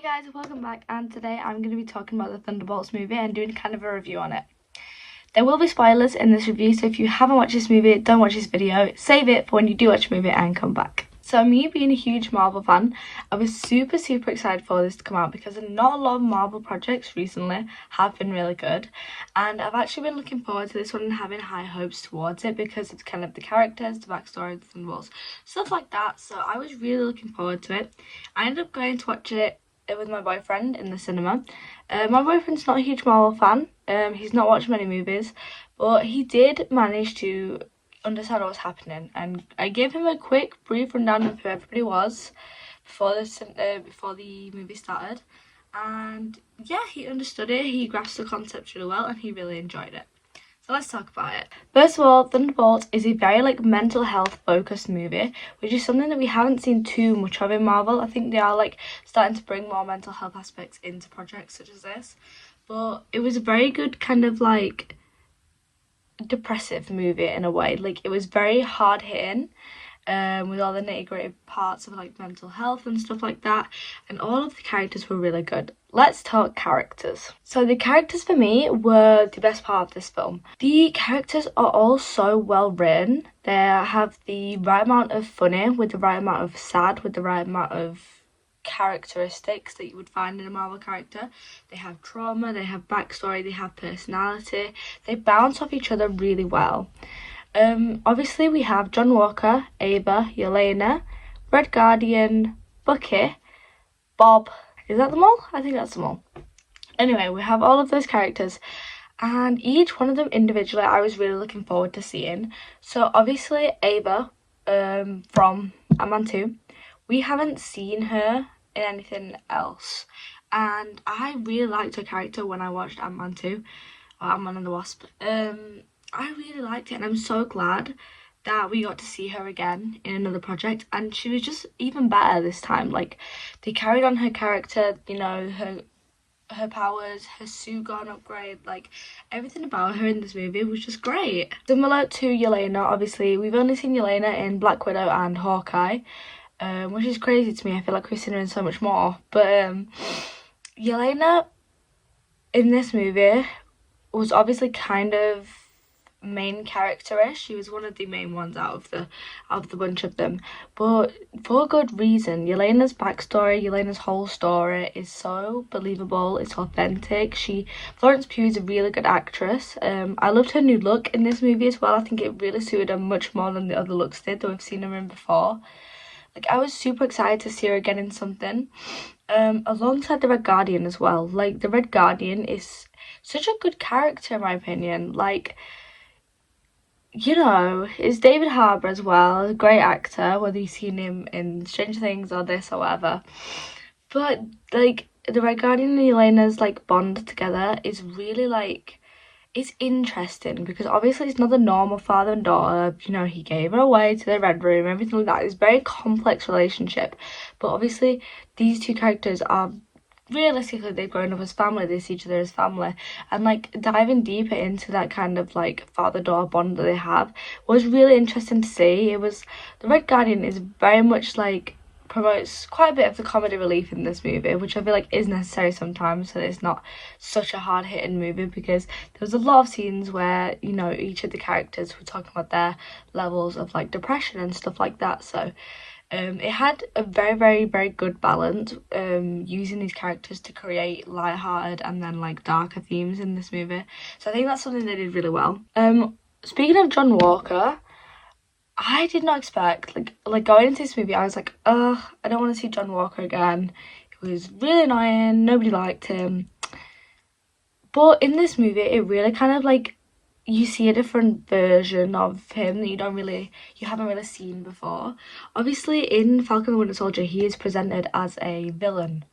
Hey guys, welcome back, and today I'm going to be talking about the Thunderbolts movie and doing kind of a review on it. There will be spoilers in this review, so if you haven't watched this movie, don't watch this video, save it for when you do watch the movie and come back. So me being a huge Marvel fan, I was super excited for this to come out because not a lot of Marvel projects recently have been really good, and I've actually been looking forward to this one and having high hopes towards it because it's kind of the characters, the backstory, the Thunderbolts, stuff like that. So I was really looking forward to it. I ended up going to watch it with my boyfriend in the cinema. My boyfriend's not a huge Marvel fan. He's not watched many movies, but he did manage to understand what was happening, and I gave him a quick brief rundown of who everybody was before the movie started, and yeah, he understood it, he grasped the concept really well, and he really enjoyed it. So let's talk about it. First of all, Thunderbolts is a very mental health focused movie, which is something that we haven't seen too much of in Marvel. I think they are starting to bring more mental health aspects into projects such as this. But it was a very good kind of depressive movie in a way. It was very hard hitting. With all the nitty-gritty parts of mental health and stuff like that, and all of the characters were really good. Let's talk characters. So the characters for me were the best part of this film. The characters are all so well written. They have the right amount of funny with the right amount of sad with the right amount of characteristics that you would find in a Marvel character. They have trauma, they have backstory, they have personality. They bounce off each other really well. Obviously we have John Walker, Ava, Yelena, Red Guardian, Bucky, Bob. Is that them all? I think that's them all. Anyway, we have all of those characters, and each one of them individually I was really looking forward to seeing. So obviously Ava, from Ant-Man 2, we haven't seen her in anything else, and I really liked her character when I watched Ant-Man 2, or Ant-Man and the Wasp. I really liked it, and I'm so glad that we got to see her again in another project, and she was just even better this time. They carried on her character, her powers, her suit got an upgrade, everything about her in this movie was just great. Similar to Yelena, obviously we've only seen Yelena in Black Widow and Hawkeye, which is crazy to me. I feel like we've seen her in so much more, but Yelena in this movie was obviously kind of main character-ish. She was one of the main ones out of the bunch of them, but for good reason. Yelena's backstory, Yelena's whole story is so believable, it's authentic. Florence Pugh is a really good actress. I loved her new look in this movie as well. I think it really suited her much more than the other looks did that we've seen her in before. I was super excited to see her again in something, alongside the Red Guardian as well. The Red Guardian is such a good character in my opinion. It's David Harbour as well, a great actor, whether you've seen him in Stranger Things or this or whatever. But, the Red Guardian and Yelena's, bond together is really, it's interesting because obviously it's not the normal father and daughter. He gave her away to the Red Room, everything like that. It's a very complex relationship. But obviously these two characters are realistically, they've grown up as family, they see each other as family, and diving deeper into that kind of father-daughter bond that they have was really interesting to see. The Red Guardian is very much promotes quite a bit of the comedy relief in this movie, which I feel is necessary sometimes, so that it's not such a hard-hitting movie, because there was a lot of scenes where each of the characters were talking about their levels of depression and stuff like that. So it had a very good balance, using these characters to create light-hearted and then darker themes in this movie. So I think that's something they did really well. Speaking of John Walker, I did not expect, going into this movie, I was I don't want to see John Walker again. It was really annoying, nobody liked him. But in this movie, it really kind of you see a different version of him that you haven't really seen before. Obviously, in Falcon and the Winter Soldier, he is presented as a villain,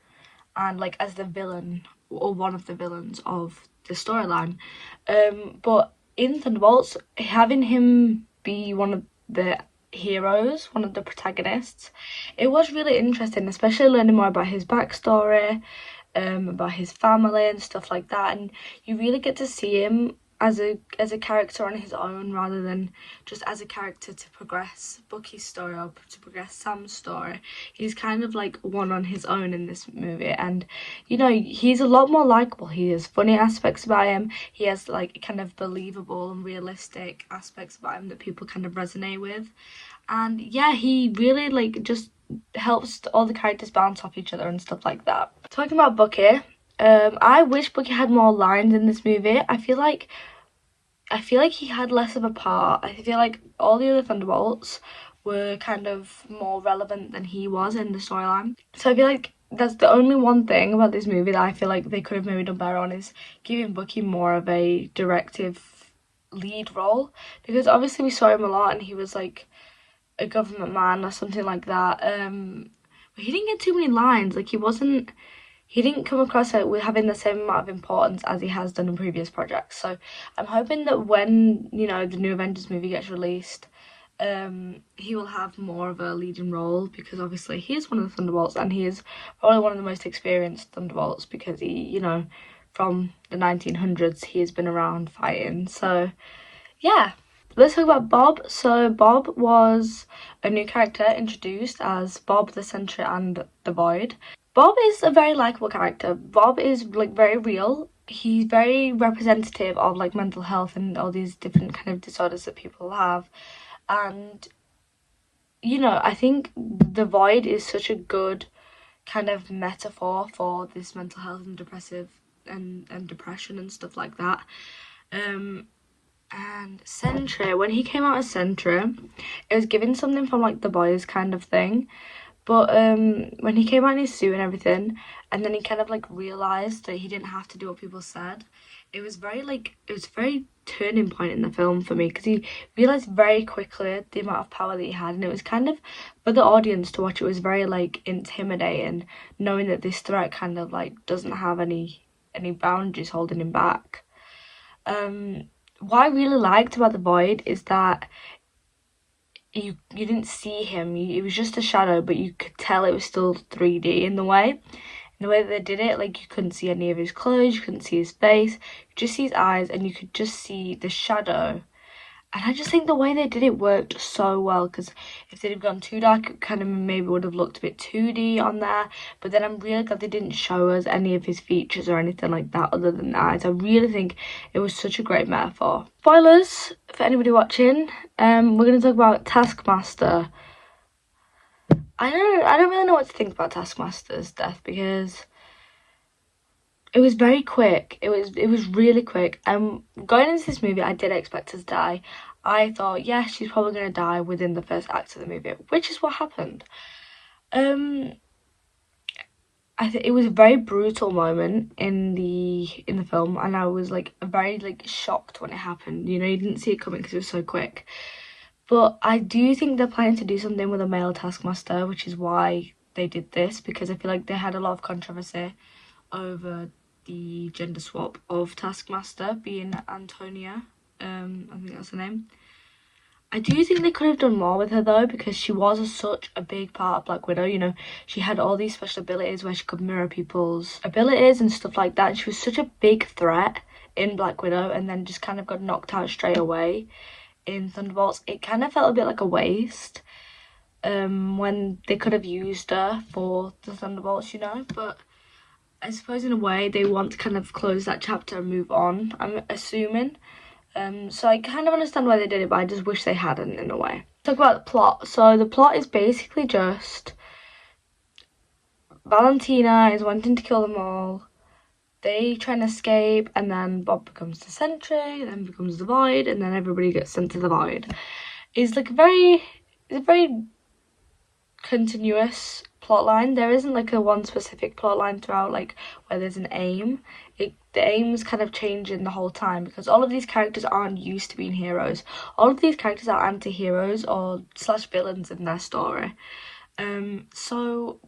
and as the villain or one of the villains of the storyline. But in Thunderbolts, having him be one of the heroes, one of the protagonists, it was really interesting, especially learning more about his backstory, about his family and stuff like that, and you really get to see him as a character on his own, rather than just as a character to progress Bucky's story or to progress Sam's story. He's kind of like one on his own in this movie, and you know, he's a lot more likable. He has funny aspects about him. He has like kind of believable and realistic aspects about him that people kind of resonate with. And yeah, he really like just helps all the characters bounce off each other and stuff like that. Talking about Bucky, I wish Bucky had more lines in this movie. I feel like he had less of a part. I feel like all the other Thunderbolts were kind of more relevant than he was in the storyline. So I feel like that's the only one thing about this movie that I feel like they could have maybe done better on, is giving Bucky more of a directive lead role, because obviously we saw him a lot and he was like a government man or something like that. But he didn't get too many lines. Like he didn't come across it with having the same amount of importance as he has done in previous projects. So I'm hoping that when, you know, the new Avengers movie gets released, he will have more of a leading role, because obviously he is one of the Thunderbolts and he is probably one of the most experienced Thunderbolts, because he, you know, from the 1900s he has been around fighting. So yeah. Let's talk about Bob. So Bob was a new character introduced as Bob the Sentry and the Void. Bob is a very likable character. Bob is like very real. He's very representative of like mental health and all these different kind of disorders that people have. And you know, I think the Void is such a good kind of metaphor for this mental health and depressive and depression and stuff like that. And Sentry, when he came out as Sentry, it was given something from like The Boys kind of thing. But when he came out in his suit and everything, and then he kind of like realised that he didn't have to do what people said, it was very turning point in the film for me, because he realised very quickly the amount of power that he had, and it was kind of, for the audience to watch, it was very like intimidating, knowing that this threat kind of like doesn't have any boundaries holding him back. What I really liked about the Void is that you didn't see him. It was just a shadow, but you could tell it was still 3D in the way. In the way that they did it, like you couldn't see any of his clothes, you couldn't see his face, you could just see his eyes, and you could just see the shadow. And I just think the way they did it worked so well, because if they'd have gone too dark, it kind of maybe would have looked a bit 2D on there. But then I'm really glad they didn't show us any of his features or anything like that other than the eyes. I really think it was such a great metaphor. Spoilers for anybody watching. We're going to talk about Taskmaster. I don't really know what to think about Taskmaster's death, because it was very quick. It was really quick. Going into this movie, I did expect her to die. I thought, yeah, she's probably gonna die within the first act of the movie, which is what happened. I think it was a very brutal moment in the film, and I was like very like shocked when it happened. You know, you didn't see it coming because it was so quick. But I do think they're planning to do something with a male Taskmaster, which is why they did this, because I feel like they had a lot of controversy over the gender swap of Taskmaster being Antonia. I think that's her name. I do think they could have done more with her though, because she was such a big part of Black Widow. You know, she had all these special abilities where she could mirror people's abilities and stuff like that, and she was such a big threat in Black Widow, and then just kind of got knocked out straight away in Thunderbolts. It kind of felt a bit like a waste when they could have used her for the Thunderbolts, you know. But I suppose in a way they want to kind of close that chapter and move on, I'm assuming. So I kind of understand why they did it, but I just wish they hadn't in a way. Talk about the plot. So the plot is basically just Valentina is wanting to kill them all. They try and escape, and then Bob becomes the Sentry, then becomes the Void, and then everybody gets sent to the Void. It's like a very continuous plot line. There isn't like a one specific plot line throughout, like where there's an aim. The aim's kind of changing the whole time, because all of these characters aren't used to being heroes. All of these characters are anti-heroes or / villains in their story. So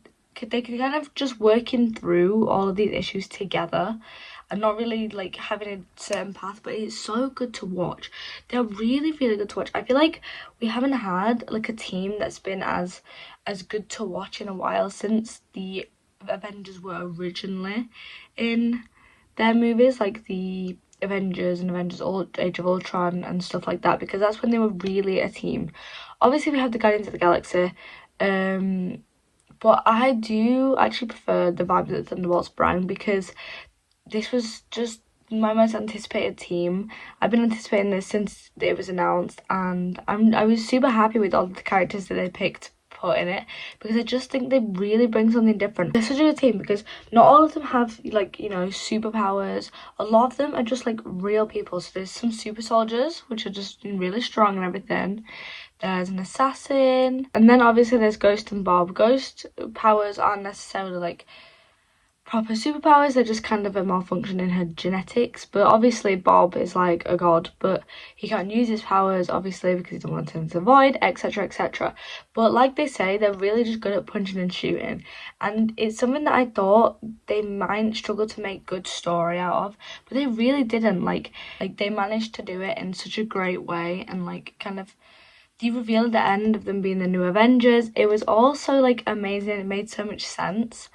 they could kind of just working through all of these issues together and not really like having a certain path, but it's so good to watch. They're really, really good to watch. I feel like we haven't had like a team that's been as good to watch in a while since the Avengers were originally in their movies, like the Avengers and Avengers Age of Ultron and stuff like that, because that's when they were really a team. Obviously we have the Guardians of the Galaxy, but I do actually prefer the vibe that Thunderbolts bring, because this was just my most anticipated team. I've been anticipating this since it was announced, and I was super happy with all the characters that they picked put in it, because I just think they really bring something different. They're such a good team because not all of them have, like, you know, superpowers. A lot of them are just like real people. So there's some super soldiers which are just really strong and everything. There's an assassin, and then obviously there's Ghost and Bob. Ghost powers aren't necessarily like proper superpowers, they're just kind of a malfunction in her genetics. But obviously Bob is like a god, but he can't use his powers obviously because he doesn't want to turn into the void, etc, etc. But like they say, they're really just good at punching and shooting, and it's something that I thought they might struggle to make good story out of, but they really didn't. Like they managed to do it in such a great way, and like kind of the reveal at the end of them being the new Avengers, it was also like amazing. It made so much sense.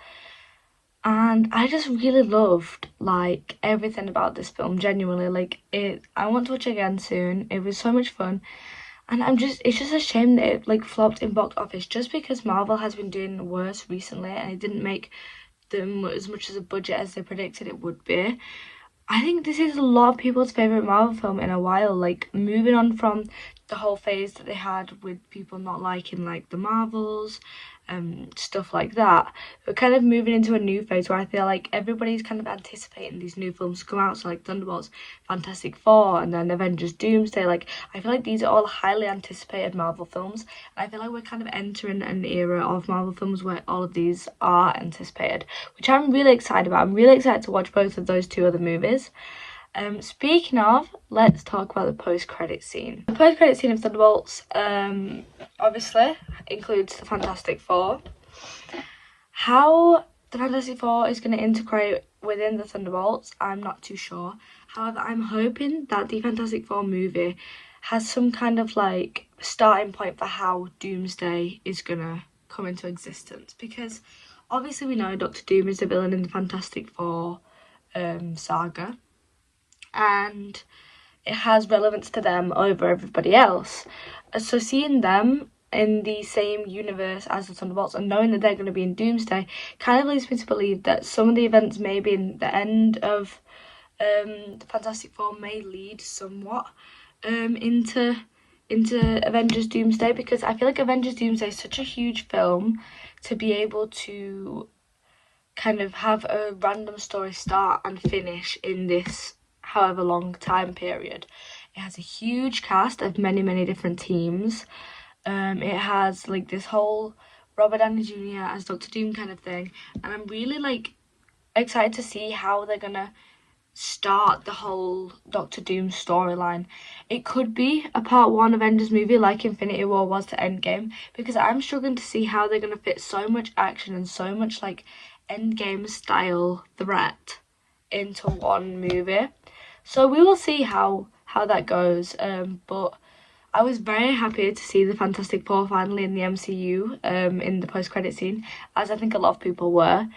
And I just really loved like everything about this film, genuinely. Like I want to watch it again soon. It was so much fun. And it's just a shame that it like flopped in box office, just because Marvel has been doing worse recently and it didn't make them as much as a budget as they predicted it would be. I think this is a lot of people's favourite Marvel film in a while, like moving on from the whole phase that they had with people not liking like the Marvels, stuff like that. We're kind of moving into a new phase where I feel like everybody's kind of anticipating these new films to come out, so like Thunderbolts, Fantastic Four, and then Avengers Doomsday. Like I feel like these are all highly anticipated Marvel films, and I feel like we're kind of entering an era of Marvel films where all of these are anticipated, which I'm really excited about. I'm really excited to watch both of those two other movies. Speaking of, let's talk about the post-credit scene. The post-credit scene of Thunderbolts obviously includes the Fantastic Four. How the Fantastic Four is going to integrate within the Thunderbolts, I'm not too sure. However, I'm hoping that the Fantastic Four movie has some kind of like starting point for how Doomsday is going to come into existence, because obviously we know Doctor Doom is the villain in the Fantastic Four saga, and it has relevance to them over everybody else. So seeing them in the same universe as the Thunderbolts and knowing that they're going to be in Doomsday kind of leads me to believe that some of the events maybe in the end of the Fantastic Four may lead somewhat into Avengers Doomsday, because I feel like Avengers Doomsday is such a huge film to be able to kind of have a random story start and finish in this however long time period. It has a huge cast of many different teams. It has like this whole Robert Downey Jr. as Doctor Doom kind of thing, and I'm really like excited to see how they're gonna start the whole Doctor Doom storyline. It could be a part 1 Avengers movie like Infinity War was to Endgame, because I'm struggling to see how they're gonna fit so much action and so much like Endgame style threat into one movie. So we will see how that goes. But I was very happy to see the Fantastic Four finally in the MCU in the post-credit scene, as I think a lot of people were.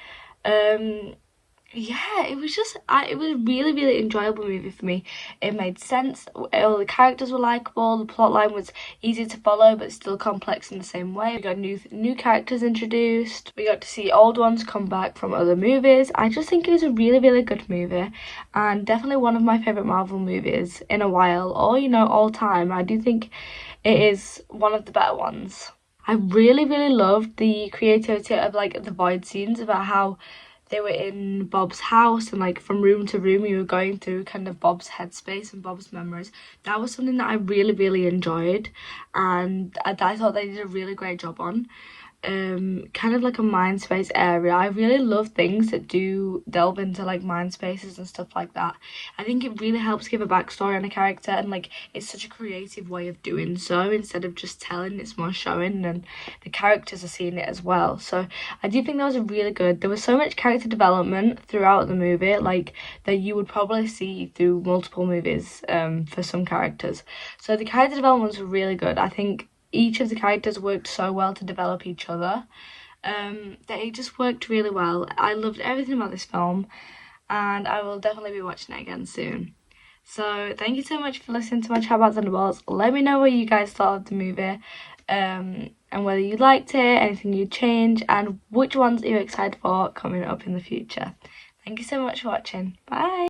Yeah, it was a really enjoyable movie for me. It made sense. All the characters were likable. The plot line was easy to follow but still complex in the same way. We got new characters introduced. We got to see old ones come back from other movies. I just think it was a really good movie, and definitely one of my favourite Marvel movies in a while, or all time. I do think it is one of the better ones. I really loved the creativity of like the void scenes, about how they were in Bob's house and like from room to room you were going through kind of Bob's headspace and Bob's memories. That was something that I really enjoyed, and I thought they did a really great job on. Kind of like a mind space area. I really love things that do delve into like mind spaces and stuff like that. I think it really helps give a backstory on a character, and like it's such a creative way of doing so. Instead of just telling, it's more showing, and the characters are seeing it as well. So I do think that was a really good. There was so much character development throughout the movie, like that you would probably see through multiple movies for some characters. So the character developments were really good. I think each of the characters worked so well to develop each other that it just worked really well. I loved everything about this film, and I will definitely be watching it again soon. So thank you so much for listening to my chat about Thunderbolts. Let me know what you guys thought of the movie, and whether you liked it, anything you'd change, and which ones are you excited for coming up in the future. Thank you so much for watching. Bye!